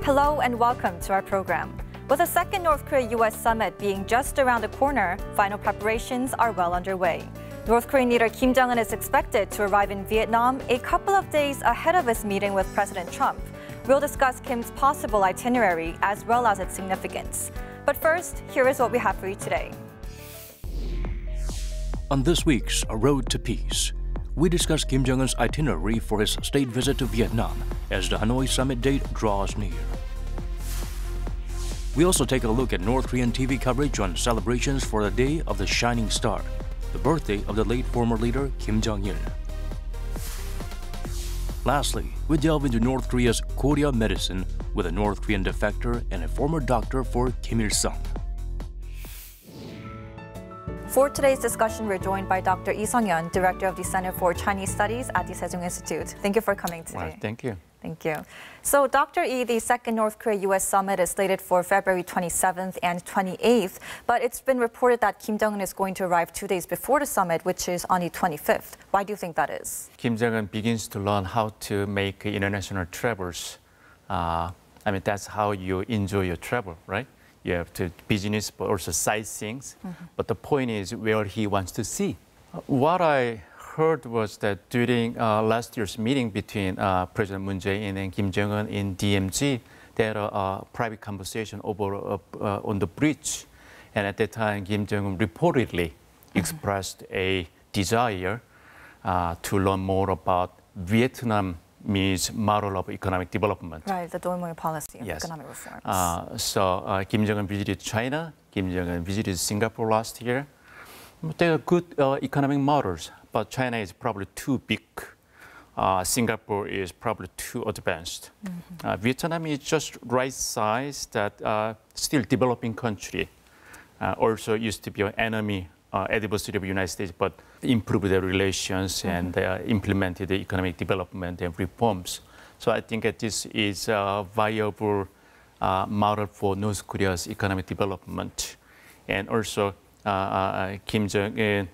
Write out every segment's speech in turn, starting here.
Hello and welcome to our program. With the second North Korea-US summit being just around the corner, final preparations are well underway. North Korean leader Kim Jongun is expected to arrive in Vietnam a couple of days ahead of his meeting with President Trump. We'll discuss Kim's possible itinerary as well as its significance. But first, here is what we have for you today. On this week's A Road to Peace, we discuss Kim Jong-un's itinerary for his state visit to Vietnam as the Hanoi summit date draws near. We also take a look at North Korean TV coverage on celebrations for the Day of the Shining Star, the birthday of the late former leader Kim Jong-il. Lastly, we delve into North Korea's Goryeo Medicine with a North Korean defector and a former doctor for Kim Il-sung. For today's discussion, we're joined by Dr. Lee Seong-hyon, Director of the Center for Chinese Studies at the Sejong Institute. Thank you for coming today. Well, thank you. Thank you. So, Dr. Lee, the second North Korea-US summit is slated for February 27th and 28th, but it's been reported that Kim Jong-un is going to arrive 2 days before the summit, which is on the 25th. Why do you think that is? Kim Jong-un begins to learn how to make international travels. That's how you enjoy your travel, right? You have to business, but also sightseeing. But the point is where he wants to see. What I heard was that during last year's meeting between President Moon Jae-in and Kim Jong-un in DMZ, they had a private conversation over on the bridge. And at that time, Kim Jong-un reportedly expressed a desire to learn more about Vietnamese model of economic development. Right, the Doi Moi policy of Yes. economic reforms. So Kim Jong-un visited China. Kim Jong-un visited Singapore last year. They are good economic models, but China is probably too big. Singapore is probably too advanced. Vietnam is just right size, that still developing country. Also used to be an enemy, adversary of the United States, but improved their relations and implemented the economic development and reforms. So I think that this is a viable model for North Korea's economic development. And also Kim Jong-un,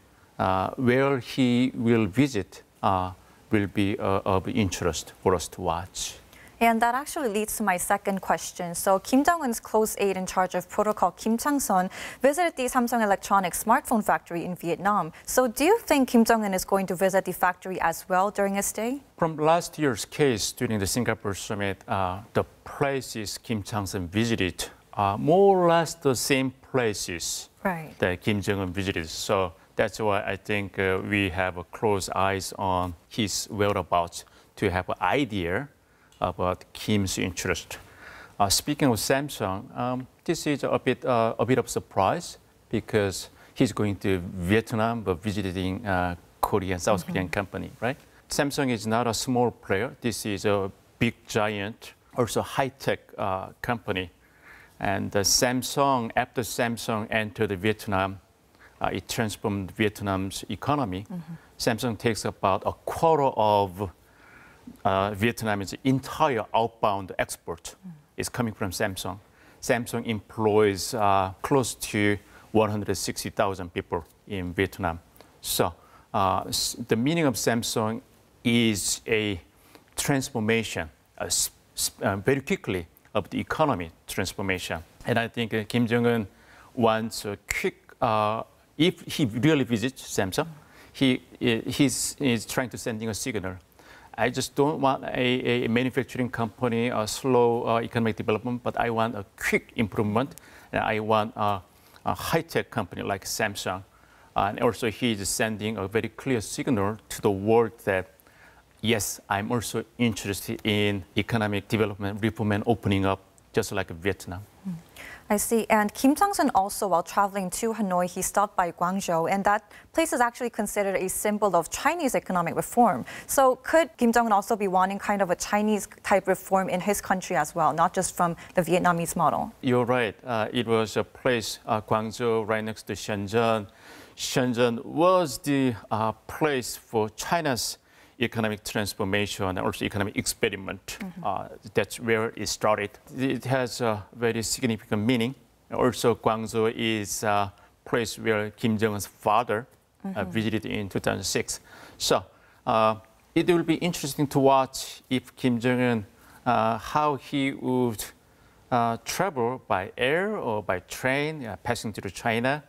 where he will visit will be of interest for us to watch. And that actually leads to my second question. So Kim Jong-un's close aide in charge of protocol, Kim Chang-son, visited the Samsung Electronics smartphone factory in Vietnam. So do you think Kim Jong-un is going to visit the factory as well during his stay? From last year's case during the Singapore summit, the places Kim Chang-son visited are more or less the same places that Kim Jong-un visited. So that's why I think we have a close eyes on his whereabouts to have an idea about Kim's interest. Speaking of Samsung, this is a bit of surprise because he's going to Vietnam but visiting Korean, South Korean company, right? Samsung is not a small player. This is a big giant, also high-tech company. And Samsung, after Samsung entered Vietnam, it transformed Vietnam's economy. Samsung takes about a quarter of Vietnam's entire outbound export is coming from Samsung. Samsung employs close to 160,000 people in Vietnam. So the meaning of Samsung is a transformation, very quickly, of the economy transformation. And I think Kim Jong-un wants a quick, if he really visits Samsung, he's trying to send a signal. I just don't want a manufacturing company, a slow economic development, but I want a quick improvement. And I want a high-tech company like Samsung. And also he's sending a very clear signal to the world that, yes, I'm also interested in economic development, reform, and opening up, just like Vietnam. I see. And Kim Jong-un also, while traveling to Hanoi, he stopped by Guangzhou, and that place is actually considered a symbol of Chinese economic reform. So could Kim Jong-un also be wanting kind of a Chinese-type reform in his country as well, not just from the Vietnamese model? You're right. It was a place, Guangzhou, right next to Shenzhen. Shenzhen was the place for China's economic transformation and also economic experiment. That's where it started. It has a very significant meaning. Also, Guangzhou is a place where Kim Jong-un's father visited in 2006. So it will be interesting to watch if Kim Jong-un, how he would travel by air or by train, passing through China.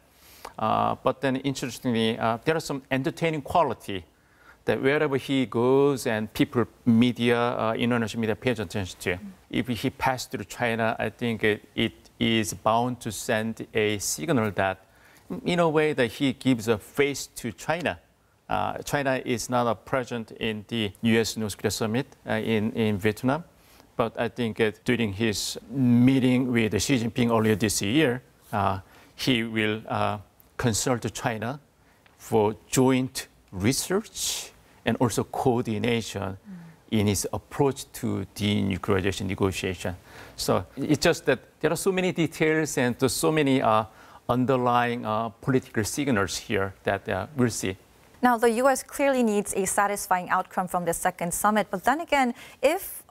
But then interestingly, there are some entertaining quality that wherever he goes and people, media, international media pays attention to. If he passed through China, I think it is bound to send a signal that, in a way, that he gives a face to China. China is not present in the U.S.-North Korea summit in Vietnam. But I think during his meeting with Xi Jinping earlier this year, he will consult China for joint research and also coordination in his approach to denuclearization negotiation. So it's just that there are so many details and so many underlying political signals here that we'll see. Now, the U.S. clearly needs a satisfying outcome from the second summit. But then again, if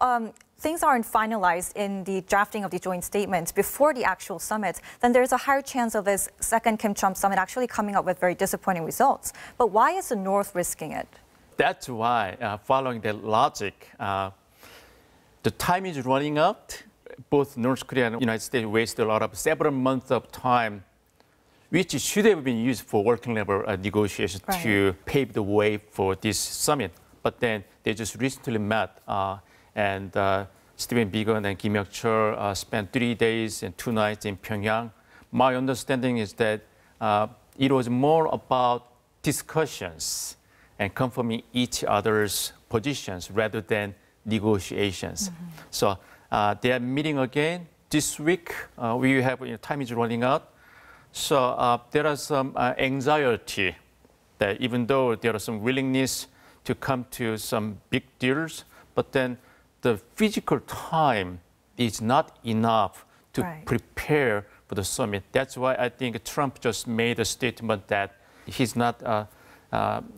things aren't finalized in the drafting of the joint statements before the actual summit, then there's a higher chance of this second Kim-Trump summit actually coming up with very disappointing results. But why is the North risking it? That's why, following that logic, the time is running out. Both North Korea and the United States wasted several months of time, which should have been used for working level negotiations to pave the way for this summit. But then they just recently met, and Stephen Biegun and Kim Chol spent 3 days and 2 nights in Pyongyang. My understanding is that it was more about discussions and confirming each other's positions rather than negotiations. So they are meeting again this week. We have time is running out. So there are some anxiety that even though there are some willingness to come to some big deals, but then the physical time is not enough to prepare for the summit. That's why I think Trump just made a statement that he's not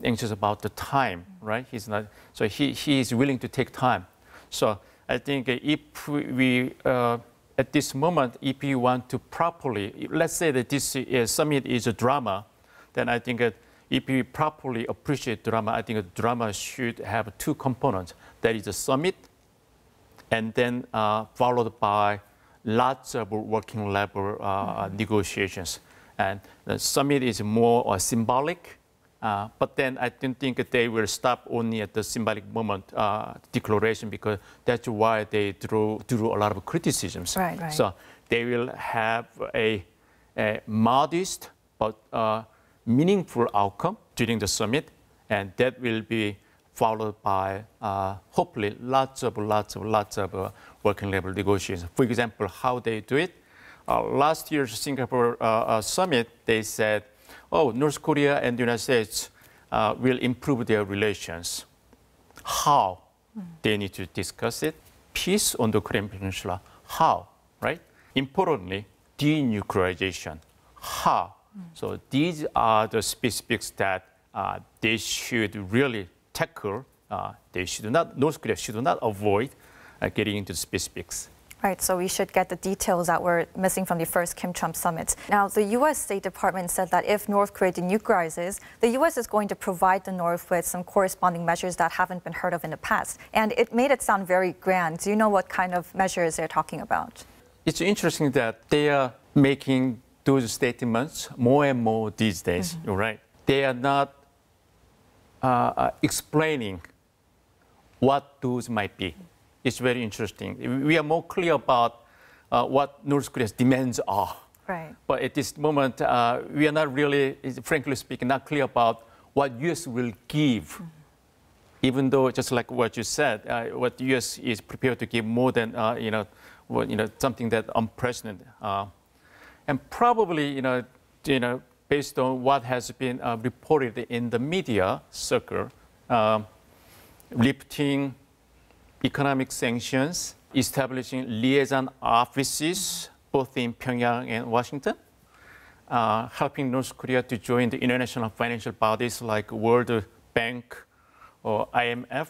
anxious about the time, right? He's not. So he is willing to take time. So I think if we at this moment, if you want to properly, let's say that this summit is a drama, then I think that if you properly appreciate drama, I think a drama should have 2 components. That is a summit, and then followed by lots of working level negotiations. And the summit is more symbolic, but then I don't think they will stop only at the symbolic moment declaration, because that's why they drew a lot of criticisms. Right. So they will have a modest but meaningful outcome during the summit, and that will be followed by hopefully lots of working level negotiations. For example, how they do it. Last year's Singapore summit, they said, North Korea and the United States will improve their relations. How? They need to discuss it. Peace on the Korean Peninsula. How? Right? Importantly, denuclearization. How? So these are the specifics that they should really tackle. North Korea should not avoid getting into the specifics. Right, so we should get the details that were missing from the first Kim-Trump summit. Now, the U.S. State Department said that if North Korea denuclearizes, the U.S. is going to provide the North with some corresponding measures that haven't been heard of in the past. And it made it sound very grand. Do you know what kind of measures they're talking about? It's interesting that they are making those statements more and more these days, you're right. They are not explaining what those might be. It's very interesting. We are more clear about what North Korea's demands are. Right. But at this moment, we are not really, frankly speaking, not clear about what U.S. will give. Even though, just like what you said, what the U.S. is prepared to give more than, something that unprecedented. And probably, based on what has been reported in the media circle, lifting economic sanctions, establishing liaison offices both in Pyongyang and Washington, helping North Korea to join the international financial bodies like World Bank or IMF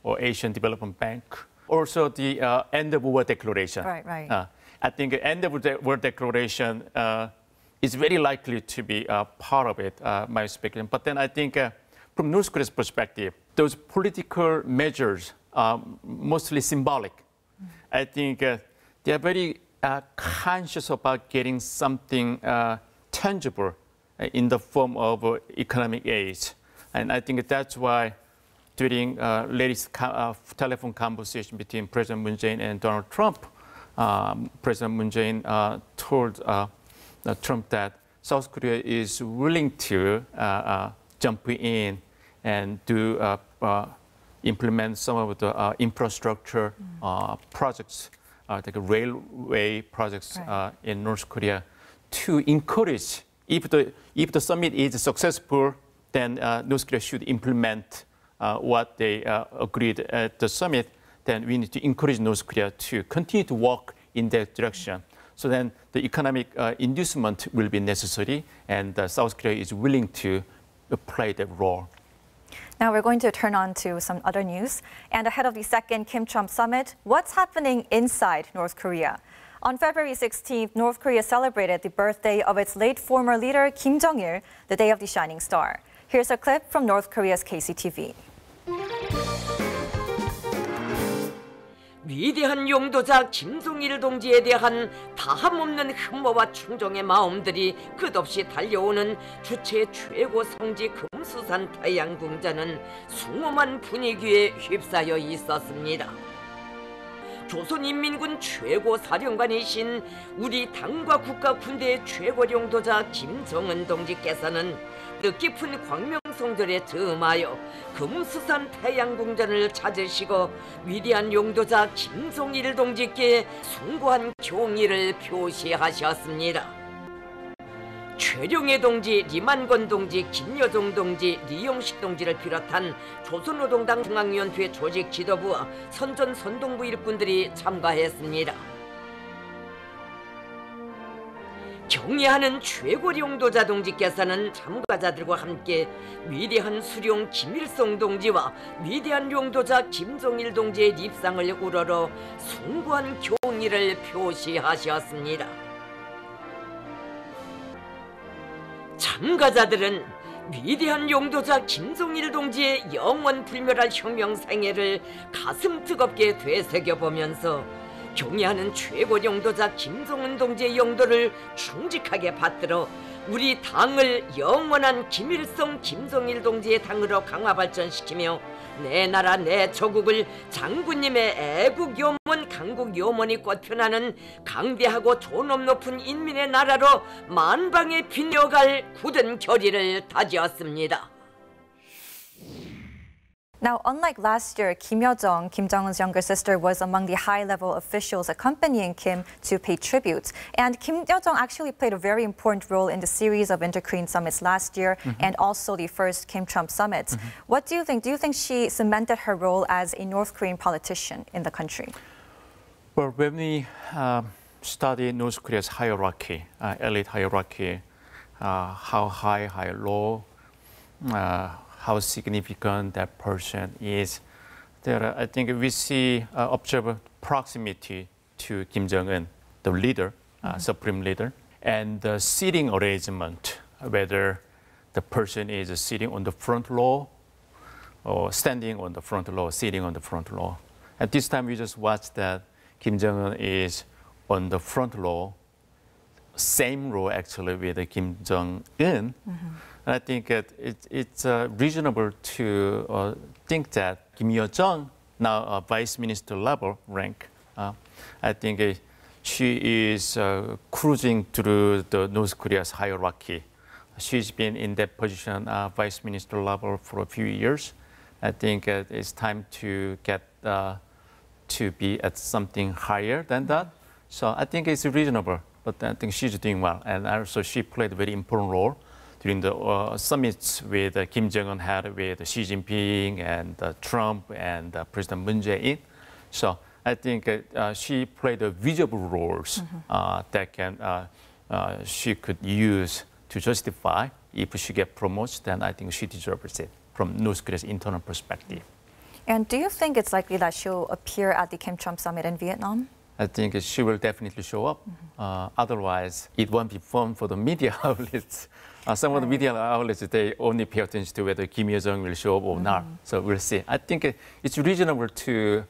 or Asian Development Bank. Also the end of war declaration. Right. I think the end of the war declaration is very likely to be part of it, my speculation. But then I think from North Korea's perspective, those political measures are mostly symbolic. I think they are very conscious about getting something tangible in the form of economic aid. And I think that's why during latest telephone conversation between President Moon Jae-in and Donald Trump, President Moon Jae-in told Trump that South Korea is willing to jump in and implement some of the infrastructure projects, like railway projects in North Korea, to encourage. If the summit is successful, then North Korea should implement what they agreed at the summit. Then we need to encourage North Korea to continue to walk in that direction. So then the economic inducement will be necessary, and South Korea is willing to play that role. Now we're going to turn on to some other news. And ahead of the second Kim-Trump summit, what's happening inside North Korea? On February 16th, North Korea celebrated the birthday of its late former leader, Kim Jong-il, the day of the shining star. Here's a clip from North Korea's KCTV. 위대한 용도자 김종일 동지에 대한 다함없는 흠모와 충정의 마음들이 끝없이 달려오는 주체 최고 성지 금수산 태양궁전은 숭엄한 분위기에 휩싸여 있었습니다. 조선인민군 최고 사령관이신 우리 당과 국가 군대의 최고 용도자 김정은 동지께서는 뜻깊은 광명성절에 즈음하여 금수산 태양궁전을 찾으시고 위대한 용도자 김종일 동지께 숭고한 경의를 표시하셨습니다. 최룡해 동지, 리만건 동지, 김여정 동지, 리용식 동지를 비롯한 조선노동당 중앙위원회 조직 지도부와 선전 선동부 일꾼들이 참가했습니다. 경애하는 최고 용도자 동지께서는 참가자들과 함께 위대한 수령 김일성 동지와 위대한 용도자 김종일 동지의 립상을 우러러 숭고한 경의를 표시하셨습니다. 참가자들은 위대한 용도자 김종일 동지의 영원 불멸할 혁명 생애를 가슴 뜨겁게 되새겨보면서 경애하는 최고 용도자 김종은 동지의 영도를 충직하게 받들어 우리 당을 영원한 김일성 김종일 동지의 당으로 강화 발전시키며 내 나라 내 조국을 장군님의 애국 요문 강국 요문이 꽃펴나는 강대하고 존엄 높은 인민의 나라로 만방에 빛려갈 굳은 결의를 다지었습니다. Now, unlike last year, Kim Yo-jong, Kim Jong-un's younger sister, was among the high-level officials accompanying Kim to pay tribute. And Kim Yo-jong actually played a very important role in the series of inter-Korean summits last year and also the first Kim-Trump summit. What do you think? Do you think she cemented her role as a North Korean politician in the country? Well, when we study North Korea's hierarchy, elite hierarchy, how high, how low, how significant that person is. There, I think we see observe proximity to Kim Jong-un, the leader, supreme leader, and the seating arrangement, whether the person is sitting on the front row or standing on the front row, sitting on the front row. At this time, we just watched that Kim Jong-un is on the front row, same row actually with Kim Jong-un. And I think it's reasonable to think that Kim Yo Jong, now vice minister level rank, I think she is cruising through the North Korea's hierarchy. She's been in that position, vice minister level, for a few years. I think it's time to get to be at something higher than that. So I think it's reasonable, but I think she's doing well. And also she played a very important role during the summits with Kim Jong-un had with Xi Jinping and Trump and President Moon Jae-in. So I think she played a visible roles that she could use to justify if she get promoted. Then I think she deserves it from North Korea's internal perspective. And do you think it's likely that she'll appear at the Kim-Trump summit in Vietnam? I think she will definitely show up. Otherwise, it won't be fun for the media outlets. Some of the media outlets, they only pay attention to whether Kim Yo Jong will show up or not. So we'll see. I think it's reasonable to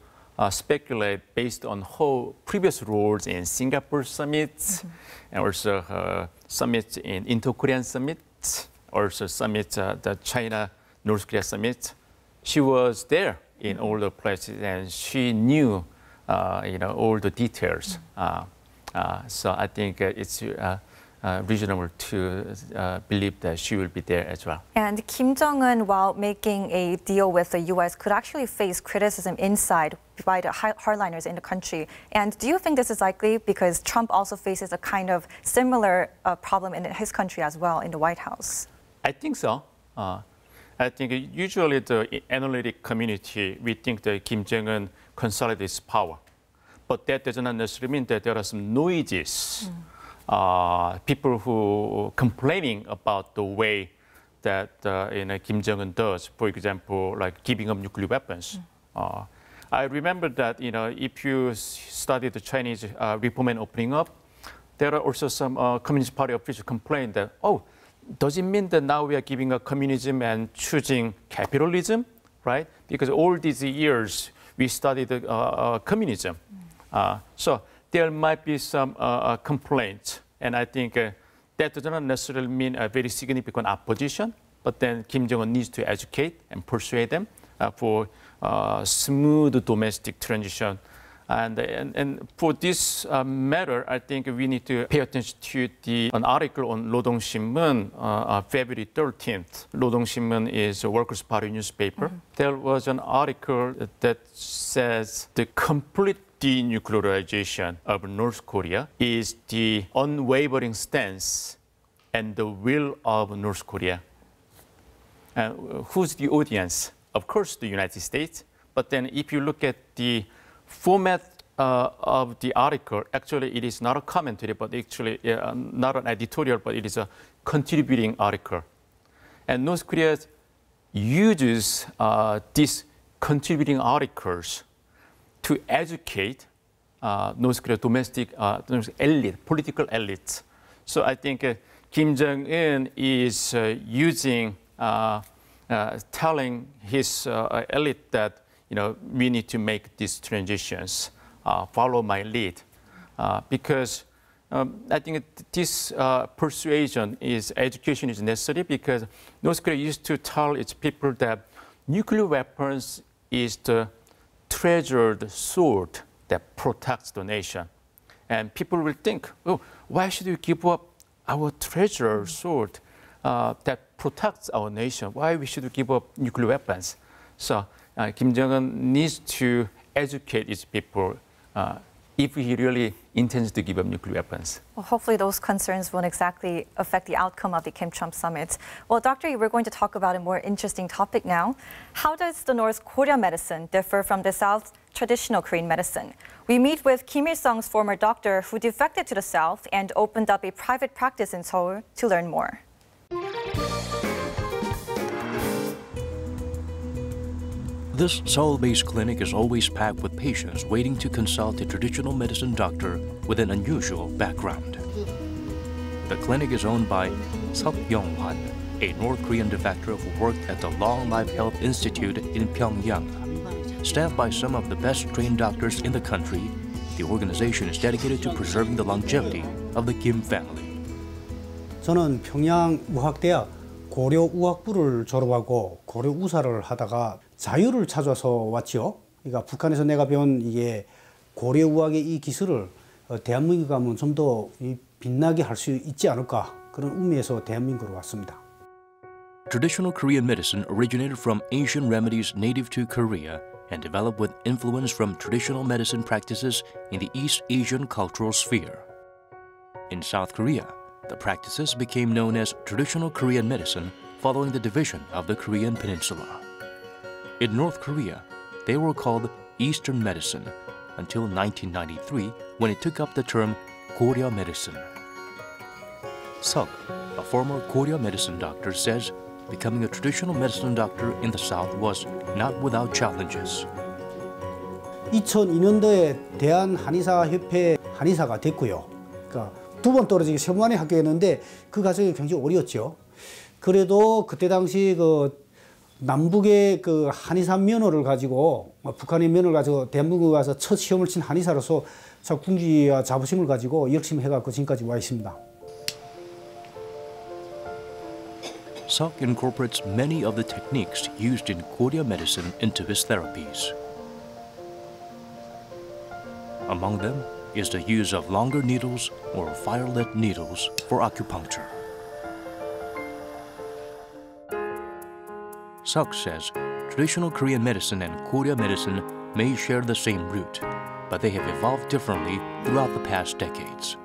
speculate based on her previous roles in Singapore summits, and also summits in Indo-Korean summits, also summits, the China-North Korea summit. She was there in all the places, and she knew, all the details. So I think it's reasonable to believe that she will be there as well. And Kim Jongun, while making a deal with the U.S., could actually face criticism inside by the hardliners in the country. And do you think this is likely because Trump also faces a kind of similar problem in his country as well in the White House? I think so. I think usually the analytic community, we think that Kim Jong-un consolidates power. But that does not necessarily mean that there are some noises. People who complaining about the way that Kim Jong-un does, for example, like giving up nuclear weapons. I remember that if you study the Chinese reform and opening up, there are also some Communist Party officials complain that, does it mean that now we are giving up communism and choosing capitalism, right? Because all these years we studied communism. So there might be some complaints, and I think that does not necessarily mean a very significant opposition, but then Kim Jong-un needs to educate and persuade them for smooth domestic transition. And for this matter, I think we need to pay attention to an article on Rodong Sinmun, February 13th. Rodong Sinmun is a Workers' Party newspaper. There was an article that says the complete denuclearization of North Korea is the unwavering stance and the will of North Korea. And who's the audience? Of course, the United States. But then if you look at the format of the article, actually it is not a commentary, but actually not an editorial, but it is a contributing article. And North Korea uses these contributing articles to educate North Korea domestic elite, political elites. So I think Kim Jong-un is using, telling his elite that we need to make these transitions, follow my lead, because I think this persuasion education is necessary, because North Korea used to tell its people that nuclear weapons is the treasured sword that protects the nation. And people will think, why should we give up our treasured sword that protects our nation? Why should we give up nuclear weapons? So Kim Jong-un needs to educate his people if he really intends to give up nuclear weapons. Well, hopefully those concerns won't exactly affect the outcome of the Kim-Trump summit. Well, Dr. Lee, we're going to talk about a more interesting topic now. How does the North Goryeo medicine differ from the South's traditional Korean medicine? We meet with Kim Il-sung's former doctor who defected to the South and opened up a private practice in Seoul to learn more. This Seoul-based clinic is always packed with patients waiting to consult a traditional medicine doctor with an unusual background. The clinic is owned by Sejong-hyon, a North Korean defector who worked at the Long Life Health Institute in Pyongyang. Staffed by some of the best trained doctors in the country, the organization is dedicated to preserving the longevity of the Kim family. 저는 평양의학대학 고려의학부를 졸업하고 고려의사를 하다가 자유를 찾아서 왔죠. 그러니까 북한에서 내가 배운 이게 고려의학의 이 기술을 대한민국 가면 좀 더 빛나게 할 수 있지 않을까, 그런 의미에서 대한민국으로 왔습니다. Traditional Korean medicine originated from ancient remedies native to Korea and developed with influence from traditional medicine practices in the East Asian cultural sphere. In South Korea, the practices became known as traditional Korean medicine following the division of the Korean peninsula. In North Korea, they were called Eastern medicine until 1993, when it took up the term Goryeo Medicine. Suk, a former Goryeo medicine doctor, says becoming a traditional medicine doctor in the South was not without challenges. 2002년도에 대한한의사협회 한의사가 됐고요. 그러니까 2번 떨어지기 3번에 합격했는데 그 과정이 굉장히 어려웠죠. 그래도 그때 당시 남북의 그 한의사 면허를 가지고 북한의 면허를 가지고 대한민국에 와서 첫 시험을 친 한의사로서 군기와 자부심을 가지고 열심히 해갖고 지금까지 와 있습니다. Seok incorporates many of the techniques used in Goryeo medicine into his therapies. Among them is the use of longer needles or fire-lit needles for acupuncture. Seok says traditional Korean medicine and Goryeo medicine may share the same root, but they have evolved differently throughout the past decades.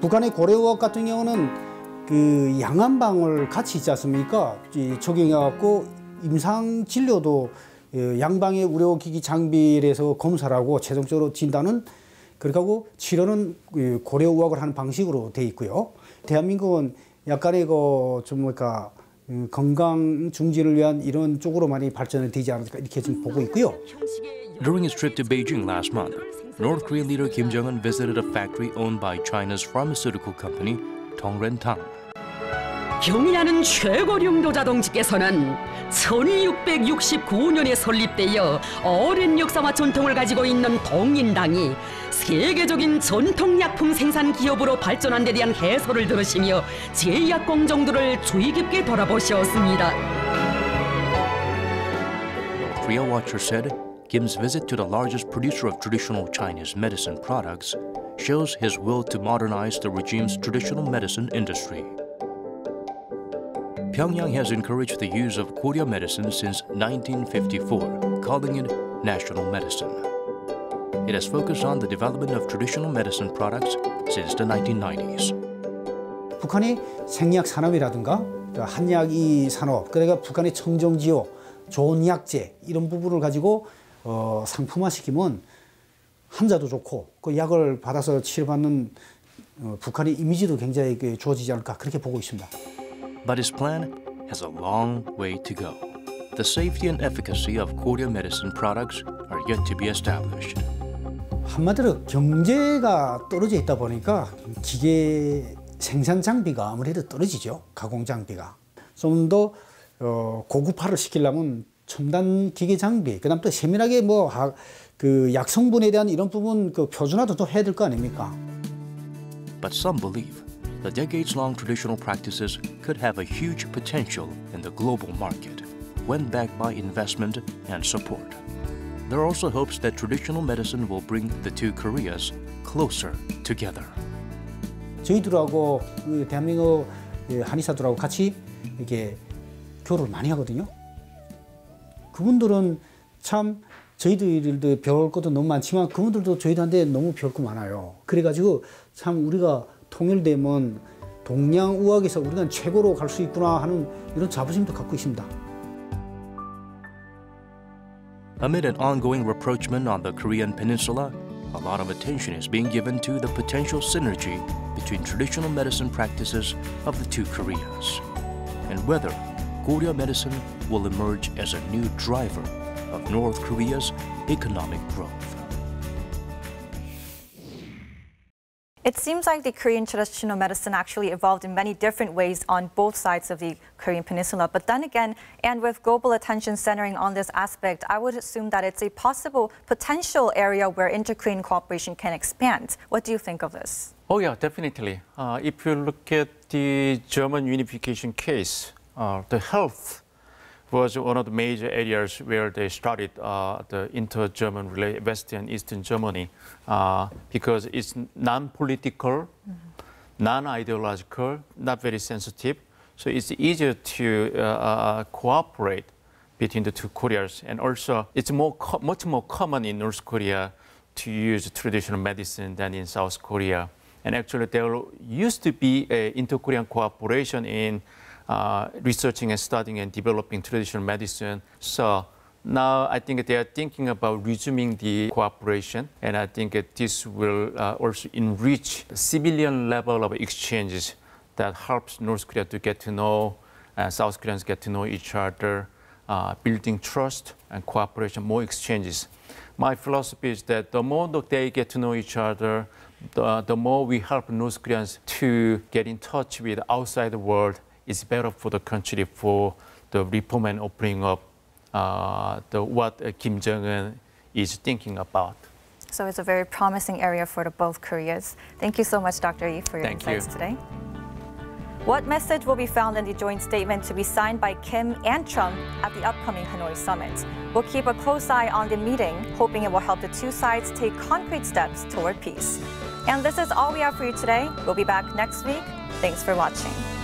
북한의 고려의학 같은 경우는 그 양안방을 같이 있지 않습니까? 적용해갖고 임상 진료도 양방의 의료기기 장비를 해서 검사를 하고 최종적으로 진단은 그렇게 하고 치료는 고려의학을 하는 방식으로 돼 있고요. 대한민국은 약간의 좀 뭐랄까 건강 중진을 위한 이런 쪽으로 많이 발전이 되지 않을까 이렇게 좀 보고 있고요. During his trip to Beijing last month, North Korean leader Kim Jongun visited a factory owned by China's pharmaceutical company, Tongren-tang. 경의하는 최고령도 자동직께서는 1669년에 설립되어 오랜 역사와 전통을 가지고 있는 동인당이 세계적인 전통약품 생산 기업으로 발전한 데 대한 해설을 들으시며 제약 공정들을 주의 깊게 돌아보셨습니다. Korea Watcher said Kim's visit to the largest producer of traditional Chinese medicine products shows his will to modernize the regime's traditional medicine industry. Pyongyang has encouraged the use of Goryeo medicine since 1954, calling it national medicine. It has focused on the development of traditional medicine products since the 1990s. 북한의 생약 산업이라든가 한약이 산업, 그러니까 북한의 청정지효, 좋은 약재 이런 부분을 가지고 상품화시키면 환자도 좋고 그 약을 받아서 치료받는 북한의 이미지도 굉장히 좋아지지 않을까 그렇게 보고 있습니다. But his plan has a long way to go. The safety and efficacy of Goryeo medicine products are yet to be established. 한마디로 경제가 떨어져 있다 보니까 기계 생산 장비가 아무래도 떨어지죠. 가공 장비가. 좀 더 고급화를 시키려면 첨단 기계 장비, 그다음 또 세밀하게 그 약 성분에 대한 이런 부분 그 표준화도 또 해야 될 거 아닙니까? But some believe the decades-long traditional practices could have a huge potential in the global market when backed by investment and support. There are also hopes that traditional medicine will bring the two Koreas closer together. 저희들하고 대한민국 한의사들하고 같이 이렇게 교류를 많이 하거든요. 그분들은 참 저희들도 배울 것도 너무 많지만 그분들도 저희들한테 너무 배울 거 많아요. 그래가지고 참 우리가 통일되면 동양의학에서 우리가 최고로 갈 수 있구나 하는 이런 자부심도 갖고 있습니다. Amid an ongoing rapprochement on the Korean peninsula, a lot of attention is being given to the potential synergy between traditional medicine practices of the two Koreas, and whether Goryeo medicine will emerge as a new driver of North Korea's economic growth. It seems like the Korean traditional medicine actually evolved in many different ways on both sides of the Korean peninsula. But then again, and with global attention centering on this aspect, I would assume that it's a possible potential area where inter-Korean cooperation can expand. What do you think of this? Oh yeah, definitely. If you look at the German unification case, the health was one of the major areas where they started the inter-German West and Eastern Germany because it's non-political, non-ideological, not very sensitive. So it's easier to cooperate between the two Koreas. And also, it's much more common in North Korea to use traditional medicine than in South Korea. And actually, there used to be inter-Korean cooperation in researching and studying and developing traditional medicine. So now I think they are thinking about resuming the cooperation, and I think this will also enrich the civilian level of exchanges that helps North Korea to get to know, South Koreans get to know each other, building trust and cooperation, more exchanges. My philosophy is that the more they get to know each other, the more we help North Koreans to get in touch with outside the world. It's better for the country, for the reform and opening up what Kim Jongun is thinking about. So it's a very promising area for both Koreas. Thank you so much, Dr. Lee, for your Thank insights you. today. What message will be found in the joint statement to be signed by Kim and Trump at the upcoming Hanoi summit? We'll keep a close eye on the meeting, hoping it will help the two sides take concrete steps toward peace. And this is all we have for you today. We'll be back next week. Thanks for watching.